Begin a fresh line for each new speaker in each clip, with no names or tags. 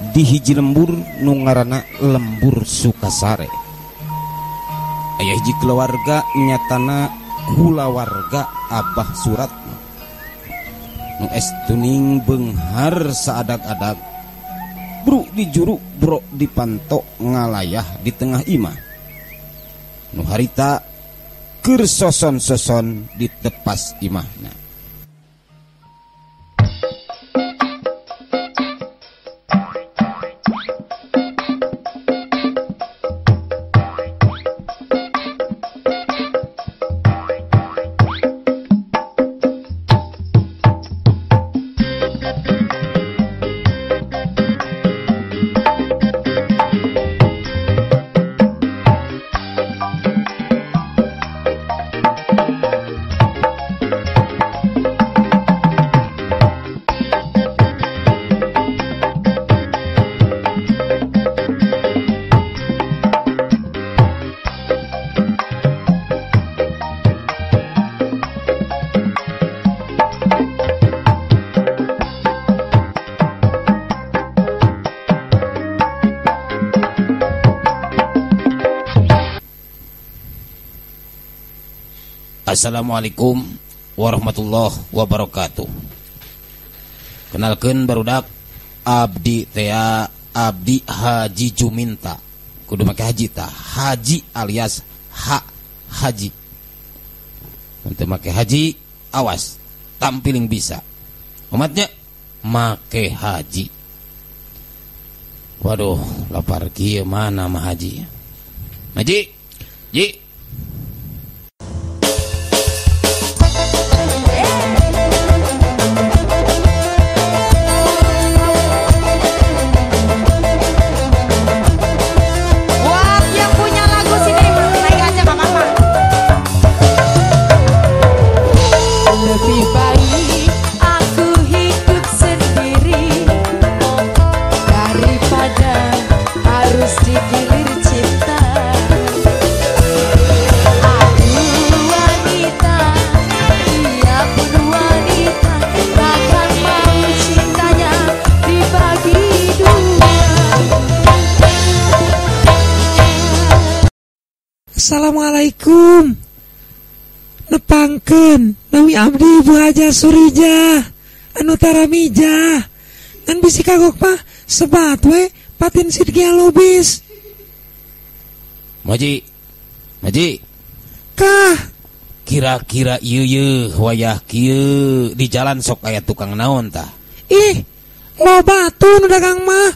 Di hiji lembur nu ngaranna Lembur Sukasare. Aya hiji keluarga nyatana kulawarga Abah Suratna nu estuning beunghar saadag-adag, bro di juru bro dipanto ngalayah di tengah imah nu harita keur soson-soson di tepas imahna. Assalamualaikum warahmatullahi wabarakatuh. Kenalkeun barudak abdi tea Abdi Haji Juminta. Kudu make haji tah, haji alias haji. Untuk make haji awas tampiling bisa. Umatnya make haji. Waduh, lapar kieu mana mah haji. Haji. Ji.
Assalamualaikum. Nepangkeun Nawi abdi Bu Haja Surija anu taramija ngan bisi kagok mah sebat we patin sidgia lubis.
Maji
Kah
kira-kira ieu wayah kieu di jalan sok aya tukang naon tah?
Ih, loba atuh nu dagang mah.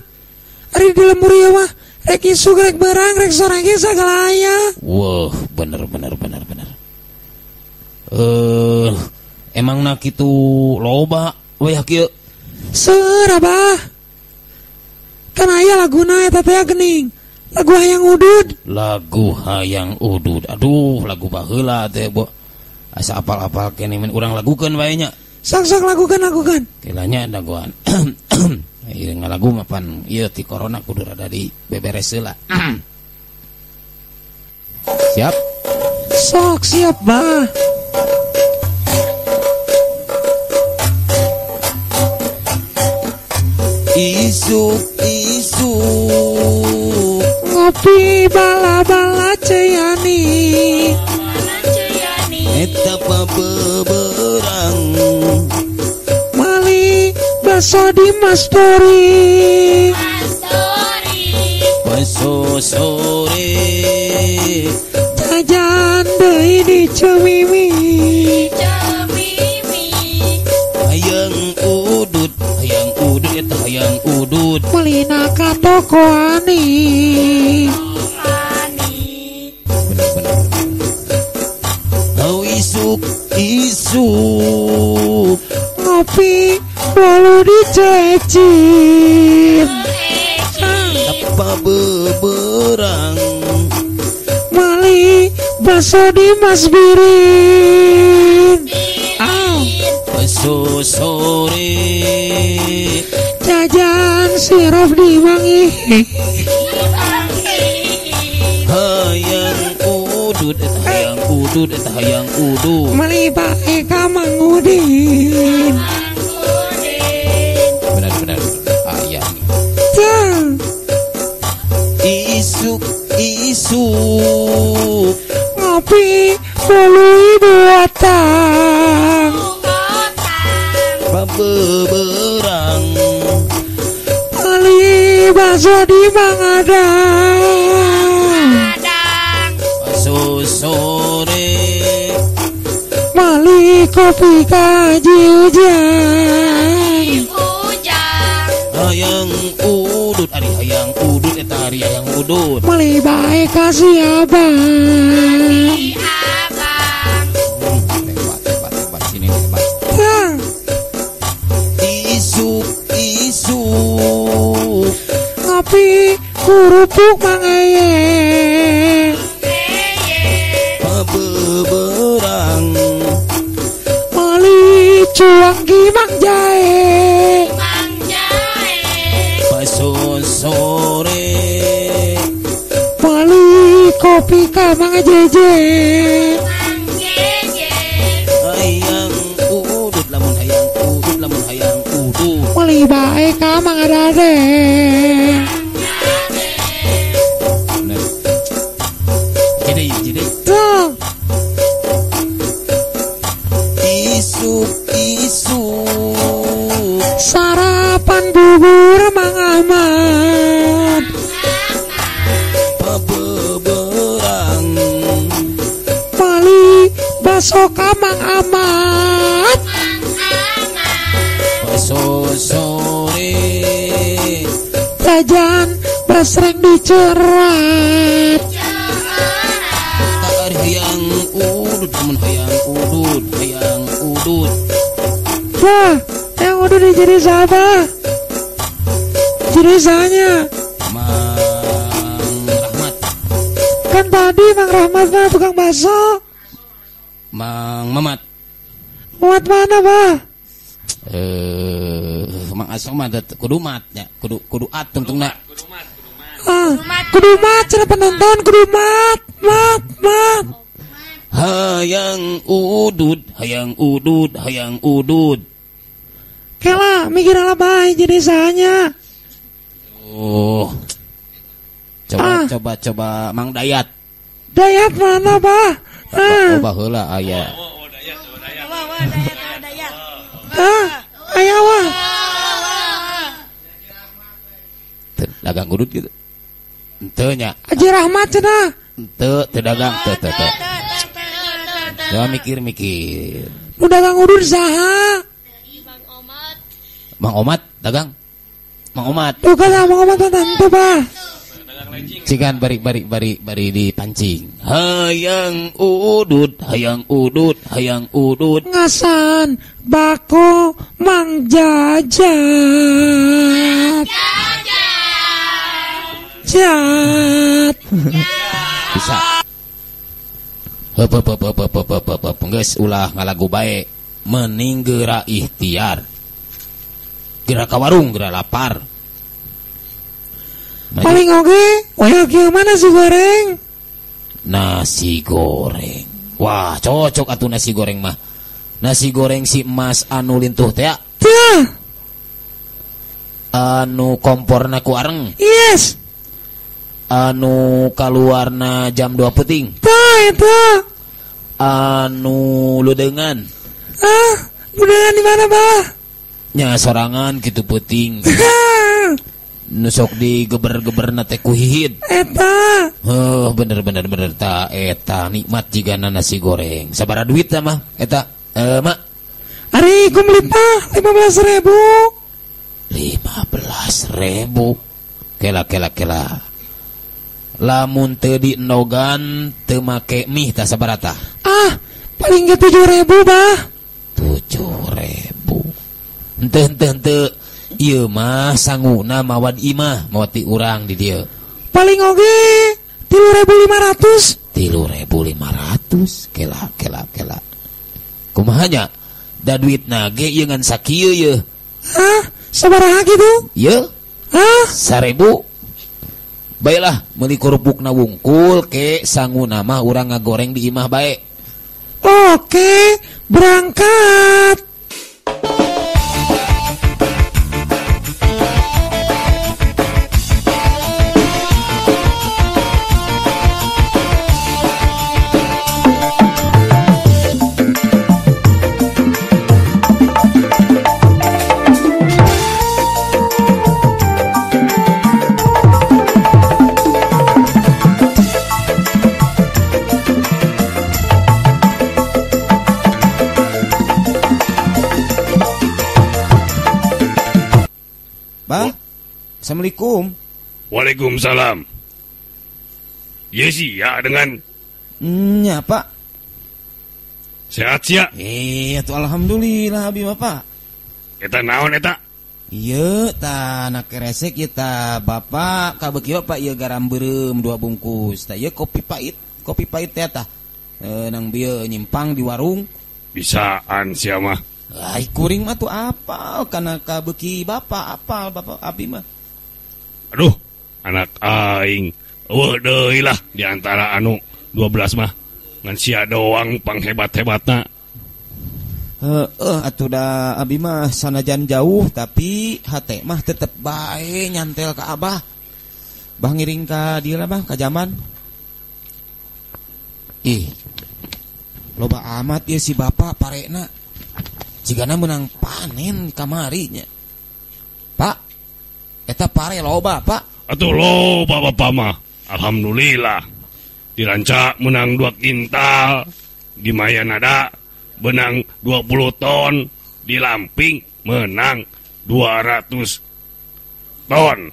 Ari di lembur ieu mah rek isuk rek berang rek sore ge sagala aya.
Wah, bener. Emang nak kitu loba wayah kieu?
Seueur Abah. Kan aya laguna eta teh geuning. Lagu hayang udud.
Lagu hayang udud. Aduh, lagu baheula teh, Bo. Asa apal-apal kene men urang lagukeun bae nya.
Sok lagukeun.
Kelanya dagoan. Ieu ngalagu mah pan ieu ti corona kudu rada di beberes heula. Siap?
Sok siap, Bah.
Isuk
ngopi bala-bala ceyani
eta pabeberang
mali baso di Mastori
baso sore
jajan deui di Cemimi
hayang udud
melina ka toko ani.
Bener. Hau isuk
ngopi walau dicecin
apa beberang
mali baso di Masbiri
sore
jajan sirup diwangi
hayang udud eta hayang udud
meli bae ka Mang Udin
benar hayang isuk
ngopi bului buatan
beberang
beli bakso di Mangadang
bakso sore
beli kopi kaji ujang
hayang udud ari hayang udud eta ari hayang udud
beli bae kasih abang
hebat sini hebat isuk
ngopi kurupuk Mang Eye
beberang
beli cuangki Mang Jae
bakso sore
beli kopi ka Mang Jeje
hayang udud lamun hayang udud
beli bae ka Mang Dade
jadi
tuh
isuk
sarapan bubur Mang Ahmad
beberang
beli bakso ka Mang Ahmad
bakso sore
jajan basreng dicerat
tak hayang udud lamun hayang udud
wah yang udah jadi siapa jenisanya
Mang Rahmat
kan tadi Mang Rahmat mah tukang bakso
Mang Mamat
muat mana bah
Mang Asoma kudu matnya kudu at tungtungna
kudu mat cenah penonton kudu mat
hayang udud
kela mikir ala bae jenisanya
coba Mang Dayat
mana bah
coba heula aya
aya wah
dagang udud gitu henteu nya
Haji Rahmat cenah
henteu dagang teu coba mikir
nu dagang udud saha
Mang Omat dagang Mang Omat
tuh kan Mang Omat tentu bah
cikan bari dipancing hayang udud
ngasan bako Mang Jajat
bisa geus ulah ngalagu bae mending geura ikhtiar geura ka warung geura lapar
paling oge wayah kieu mana
nasi goreng wah cocok atuh nasi goreng mah nasi goreng si emas anu lintuh teh anu komporna ku areng
yes
anu kaluarna jam 2 peuting
itu
anu ludeungan
ludeungan di mana bah
nya sorangan kitu peuting nusok di geber-geber nate ku hihid
eta
bener ta eta nikmat jigana nasi goreng sabaraha duit mah eta mak
ari ku meuli mah
15.000 kela lamun teu dienogan teu make mie tah sabaraha
paling ge 7.000 bah
7.000 henteu ieu mah sanguna mawad imah mawati urang di dieu
paling oge 3.500
kela kumaha nya Da duit nage ye ngan sakieu ye.
Hah? Sabaraha gitu?
Ye,
Hah?
1000. Baiklah, meuli kerupukna wungkul ke sanguna mah urang ngagoreng di imah bae.
Oke, berangkat.
Bah, Assalamualaikum.
Waalaikumsalam. Yes, ya dengan
Ya Pak.
sehat sia.
Atuh alhamdulillah abi Bapak.
Eta naon eta?
Ieu tah anak keresek ieu tah Bapak kabeuki Pak ieu garam beureum 2 bungkus. Tah ieu kopi pahit teh tah. Nang bieu nyimpang di warung.
Bisaan sia mah.
Ai kuring mah tuh apal kana kabeuki Bapak apal Bapak abi mah.
Aduh, anak aing. Eueuh deui lah di antara anu 12 mah. Ngan sia doang panghebat-hebatna.
Atuh da abi mah sanajan jauh tapi hate mah tetep bae nyantel ka Abah. Bah ngiring ka dieu lah Bah ka Jaman. Loba amat ieu si Bapak parena. Jigana menang panen kamari nya. Pak, eta pare loba, Pak.
Atuh loba bapak mah. Alhamdulillah. Diranca menang 2 kintal. Di Mayanada benang 20 ton. Di Lamping menang 200 ton.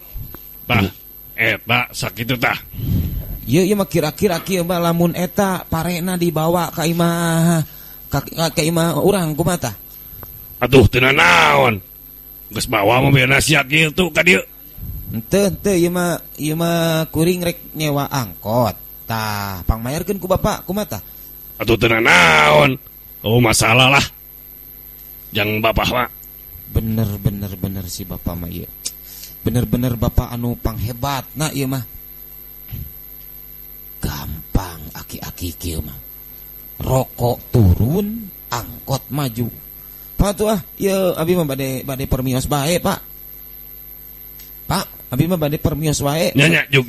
Tah, eta sakitu tah.
Ieu mah kira-kira kieu mah lamun eta parena dibawa ka imah ka imah urang kumaha tah?
Atuh teu naon. Geus bawa mah beana sia kitu ka dieu.
Henteu ieu mah kuring rek nyewa angkot. Tah, pangmayarkeun ku Bapak kumaha tah?
Atuh teu naon. Oh masalah lah. Jang bapak mah.
Bener si Bapak mah ieu. Bener Bapak anu panghebatna ieu mah. Gampang aki-aki kieu mah. Rokok turun, angkot maju. Pak tuh ieu abi mah bade permios bae, Pak. Pak, abi mah bade permios wae.
Nya juk.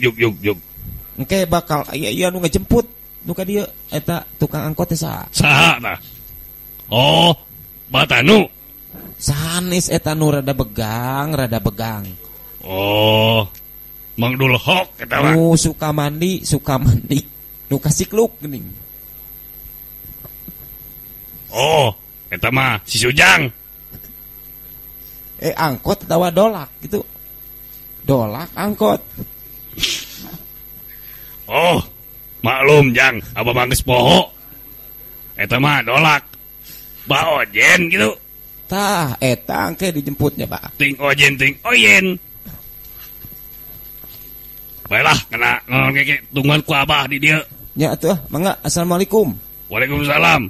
Engke bakal ieu anu ngajemput nu ka dieu eta tukang angkot teh saha?
Saha tah? Oh, Batanu.
Sanes eta nu rada begang.
Oh, Mang Dulhok eta mah.
Nu suka mandi. Nu kasikluk geuning.
Oh, eta mah si Sujang.
Angkot tawa dolak gitu. Dolak angkot.
Oh, maklum Jang, abah mah geus poho. Eta mah dolak. Ba ojen gitu.
Tah, eta engke dijemputnya, Pak.
Ting ojen ting oyen. Baiklah, kena ngeke tungguan ku abah di dieu.
Ya atuh, mangga. Assalamualaikum.
Waalaikumsalam.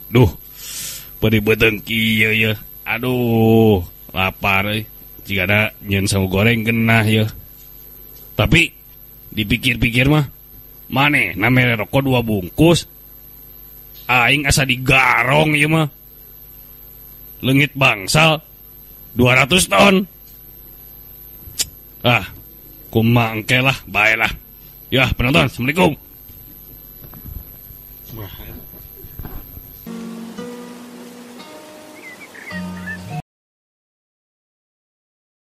Duh, pada beteng kieu ye. Aduh, lapar euy. Jika ada nyeun sawo goreng genah ye. Tapi dipikir-pikir mah, maneh na mere rokok 2 bungkus. Aing asa digarong ieu mah. Leungit bangsal 200 ton. Kumaha engke lah, bae lah. Ya, penonton, assalamualaikum.